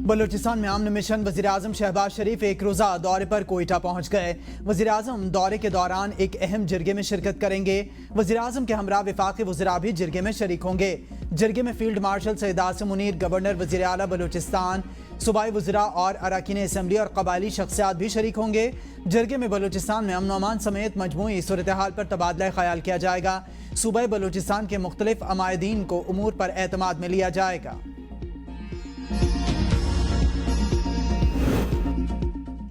बलूचिस्तान में अमन मिशन वज़ीर-ए-आज़म शहबाज शरीफ एक रोज़ा दौरे पर कोयटा पहुंच गए। वज़ीर-ए-आज़म दौरे के दौरान एक अहम जिरगे में शिरकत करेंगे। वज़ीर-ए-आज़म के हमरा वफाकी वज़रा भी जिरगे में शरीक होंगे। जिरगे में field marshal Syed Asim Munir, governor वज़ीर आला बलूचिस्तान, सूबाई वज़रा और अरकान असम्बली और कबायली शख्सियात भी शरीक होंगे। जिरगे में बलूचिस्तान में अमन व अमान समेत मजमूई सूरत हाल पर तबादला ख्याल किया जाएगा। सूबाई बलूचिस्तान के मुख्तलिफ अमायदीन को उमूर पर एतमाद में लिया जाएगा।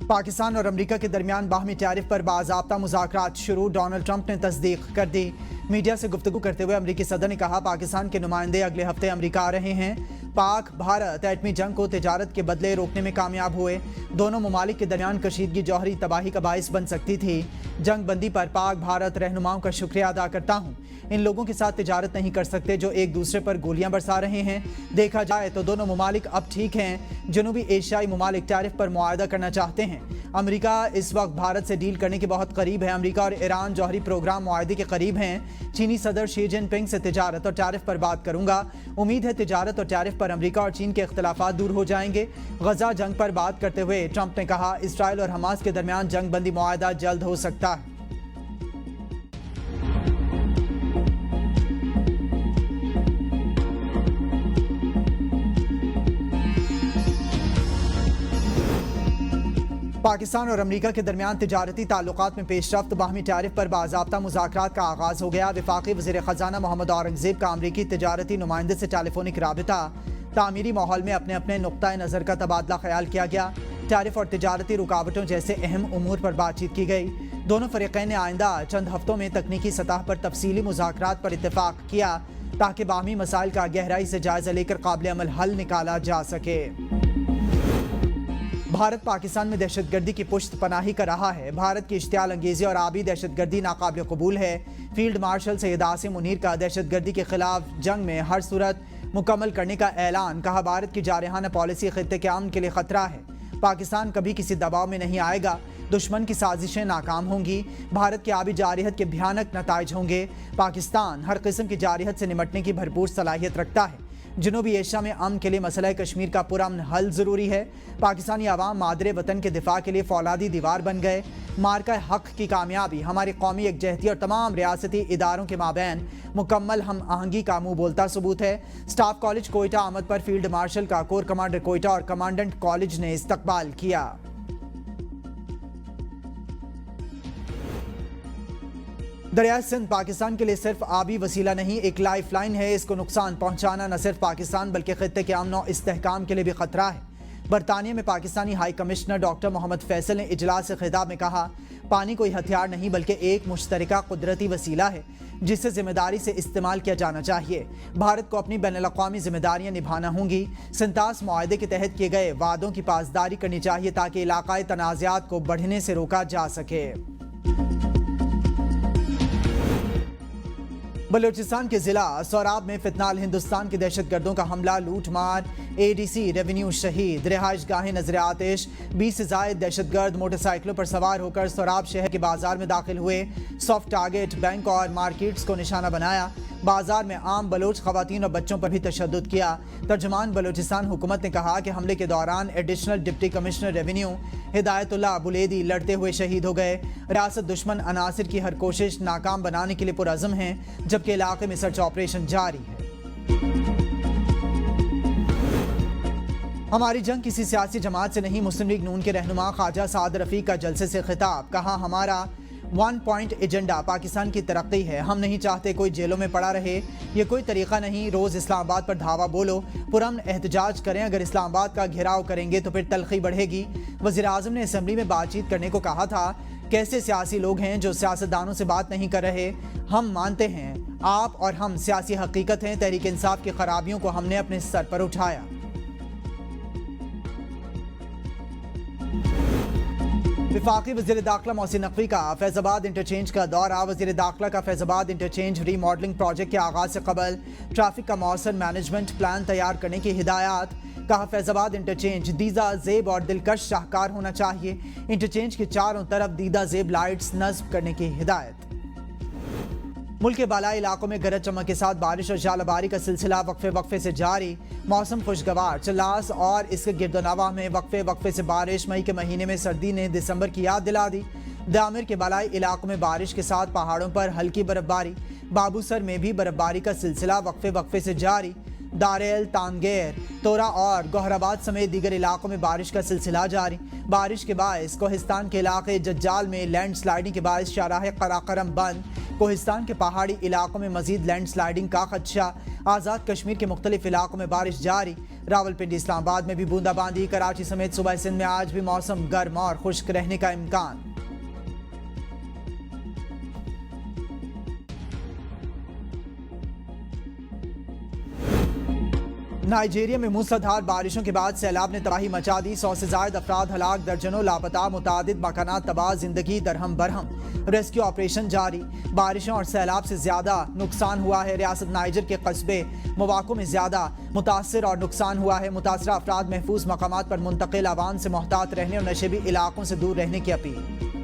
पाकिस्तान और अमरीका के दरमियान बाहमी टैरिफ पर बाज़ाब्ता मुज़ाकरात शुरू, डोनाल्ड ट्रंप ने तस्दीक कर दी। मीडिया से गुफ्तगू करते हुए अमरीकी सदर ने कहा, पाकिस्तान के नुमाइंदे अगले हफ्ते अमरीका आ रहे हैं। पाक भारत एटमी जंग को तिजारत के बदले रोकने में कामयाब हुए। दोनों ममालिक के दरमियान कशीदगी जौहरी तबाही का बाइस बन सकती थी। जंग बंदी पर पाक भारत रहनुमाओं का शुक्रिया अदा करता हूँ। इन लोगों के साथ तिजारत नहीं कर सकते जो एक दूसरे पर गोलियां बरसा रहे हैं। देखा जाए तो दोनों ममालिक अब ठीक हैं। जनूबी एशियाई ममालिक टैरिफ पर मुआहदा करना चाहते हैं। अमरीका इस वक्त भारत से डील करने के बहुत करीब है। अमरीका और ईरान जौहरी प्रोग्राम मुआहदे के करीब हैं। चीनी सदर शी जिनपिंग से तिजारत और टैरिफ पर बात करूंगा। उम्मीद है तिजारत और टैरिफ पर अमरीका और चीन के इख्तलाफात दूर हो जाएंगे। गजा जंग पर बात करते हुए ट्रंप ने कहा, इसराइल और हमास के दरमियान जंग बंदी मुआहदा जल्द हो सकता है। पाकिस्तान और अमरीका के दरमियान तिजारती ताल्लुकात में पेशरफ्त, बाहमी टैरिफ पर बाज़ाब्ता मुज़ाकरात का आगाज़ हो गया। वफाकी वज़ीर ख़ज़ाना मोहम्मद औरंगज़ेब का अमरीकी तिजारती नुमाइंदे से टेलीफोनिक राबिता, तामीरी माहौल में अपने अपने नुक्ता नज़र का तबादला ख्याल किया गया। टैरिफ और तिजारती रुकावटों जैसे अहम उमूर पर बातचीत की गई। दोनों फ़रीक़ैन ने आइंदा चंद हफ्तों में तकनीकी सतह पर तफसीली मुज़ाकरात पर इत्तेफाक किया ताकि बाहमी मसाइल का गहराई से जायज़ा लेकर काबिल अमल हल निकाला जा सके। भारत पाकिस्तान में दहशतगर्दी की पुश्त पनाही कर रहा है। भारत की इश्तियाल अंगेज़ी और आबी दहशतगर्दी नाकाबिल कबूल है। फील्ड मार्शल सैयद आसिम मुनीर का दहशतगर्दी के खिलाफ जंग में हर सूरत मुकम्मल करने का ऐलान। कहा, भारत की जारहाना पॉलिसी खित्ते के अमन के लिए खतरा है। पाकिस्तान कभी किसी दबाव में नहीं आएगा। दुश्मन की साजिशें नाकाम होंगी। भारत की आबी जारहत के भयानक नताइज होंगे। पाकिस्तान हर किस्म की जारहत से निमटने की भरपूर सलाहियत रखता है। जनूबी एशिया में अमन के लिए मसला कश्मीर का पुरअमन हल ज़रूरी है। पाकिस्तानी अवाम मादरे वतन के दिफा के लिए फौलादी दीवार बन गए। मार्का हक की कामयाबी हमारी कौमी यकजहती और तमाम रियासती इदारों के माबैन मुकम्मल हम आहंगी का मुँह बोलता सबूत है। स्टाफ कॉलेज कोयटा आमद पर फील्ड मार्शल का कोर कमांडर कोयटा और कमांडेंट कॉलेज ने इस्तकबाल किया। दरियाए सिंध पाकिस्तान के लिए सिर्फ आबी वसीला नहीं, एक लाइफ लाइन है। इसको नुकसान पहुंचाना न सिर्फ पाकिस्तान बल्कि खित्ते के अमन और इस्तेहकाम के लिए भी खतरा है। बरतानिया में Pakistani high commissioner doctor Mohammad Faisal ने इजलास से खिताब में कहा, पानी कोई हथियार नहीं बल्कि एक मुश्तरका कुदरती वसीला है जिसे जिम्मेदारी से इस्तेमाल किया जाना चाहिए। भारत को अपनी बैनुल-अक़वामी जिम्मेदारियां निभाना होंगी। सिंतास मुआहदे के तहत किए गए वादों की पासदारी करनी चाहिए ताकि इलाकाई तनाज़ात को बढ़ने से रोका जा सके। बलूचिस्तान के जिला सोराब में फितनाल हिंदुस्तान के दहशतगर्दों का हमला, लूट मार, एडीसी रेवेन्यू शहीद, रिहाइश गाहें नजर आतिश। 20 से जायद दहशतगर्द मोटरसाइकिलों पर सवार होकर सोराब शहर के बाजार में दाखिल हुए। सॉफ्ट टारगेट बैंक और मार्केट्स को निशाना बनाया। बाजार में आम बलोच खवातीन और बच्चों पर भी तशद्दुद किया। तर्जुमान बलूचिस्तान हुकूमत ने कहा कि हमले के दौरान additional deputy commissioner revenue Hidayatullah Buledi लड़ते हुए शहीद हो गए। रियासत दुश्मन अनासिर की हर कोशिश नाकाम बनाने के लिए पुरअज़म है, जबकि इलाके में सर्च ऑपरेशन जारी है। हमारी जंग किसी सियासी जमात से नहीं, मुस्लिम लीग नून के रहनुमा ख्वाजा साद रफ़ीक का जलसे से खिताब। कहा, हमारा 1 पॉइंट एजेंडा पाकिस्तान की तरक्की है। हम नहीं चाहते कोई जेलों में पड़ा रहे। ये कोई तरीका नहीं। रोज़ इस्लामाबाद पर धावा बोलो, पुरअमन एहतजाज करें। अगर इस्लामाबाद का घेराव करेंगे तो फिर तलखी बढ़ेगी। वज़ीर आज़म ने असम्बली में बातचीत करने को कहा था। कैसे सियासी लोग हैं जो सियासतदानों से बात नहीं कर रहे। हम मानते हैं आप और हम सियासी हकीकत हैं। तहरीक इंसाफ की खराबियों को हमने अपने सर पर उठाया। वफाकी वज़ीर दाखिला मोहसिन नकवी का फैज़ाबाद इंटरचेंज का दौरा। वज़ीर दाखिला का फैज़ाबाद इंटरचेंज रीमॉडलिंग प्रोजेक्ट के आगाज़ से कबल ट्रैफिक का मौसम मैनेजमेंट प्लान तैयार करने की हिदायत। कहा, फैज़ाबाद इंटरचेंज दीदा ज़ेब और दिलकश शाहकार होना चाहिए। इंटरचेंज के चारों तरफ दीदा ज़ेब लाइट्स नस्ब करने की हिदायत। मुल्क के बालाई इलाकों में गरज चमक के साथ बारिश और ज़ालबारी का सिलसिला वक्फे से जारी। मौसम खुशगवार। चलास और इसके गिरदोनवा में वक्फे से बारिश। मई के महीने में सर्दी ने दिसंबर की याद दिला दी। दामिर के बालाई इलाकों में बारिश के साथ पहाड़ों पर हल्की बर्फबारी। बाबूसर में भी बर्फबारी का सिलसिला वक्फे से जारी। दारेल, तानगेर, तोरा और गोहराबाद समेत दीगर इलाकों में बारिश का सिलसिला जारी। बारिश के बायस कोहिस्तान के इलाके जज्जाल में लैंड स्लाइडिंग के बायस शाहराह कराकरम बंद। कोहिस्तान के पहाड़ी इलाकों में मजीद लैंड स्लाइडिंग का खदशा। आज़ाद कश्मीर के मुख्तलिफ इलाकों में बारिश जारी। रावलपिंडी, इस्लामाबाद में भी बूंदाबांदी। कराची समेत सूबा सिंध में आज भी मौसम गर्म और खुश्क रहने का इम्कान। नाइजीरिया में मूसलाधार बारिशों के बाद सैलाब ने तबाही मचा दी। 100 से ज्यादा अफराद हलाक, दर्जनों लापता, मुतादिद मकानात तबाह, जिंदगी दरहम बरहम। रेस्क्यू ऑपरेशन जारी। बारिशों और सैलाब से ज्यादा नुकसान हुआ है रियासत नाइजर के कस्बे मवाकों में ज्यादा मुतासर और नुकसान हुआ है। मुतासरा अफराद महफूज मकामात पर मुंतकिल, आवाम से मोहतात रहने और नशेबी इलाकों से दूर रहने की अपील।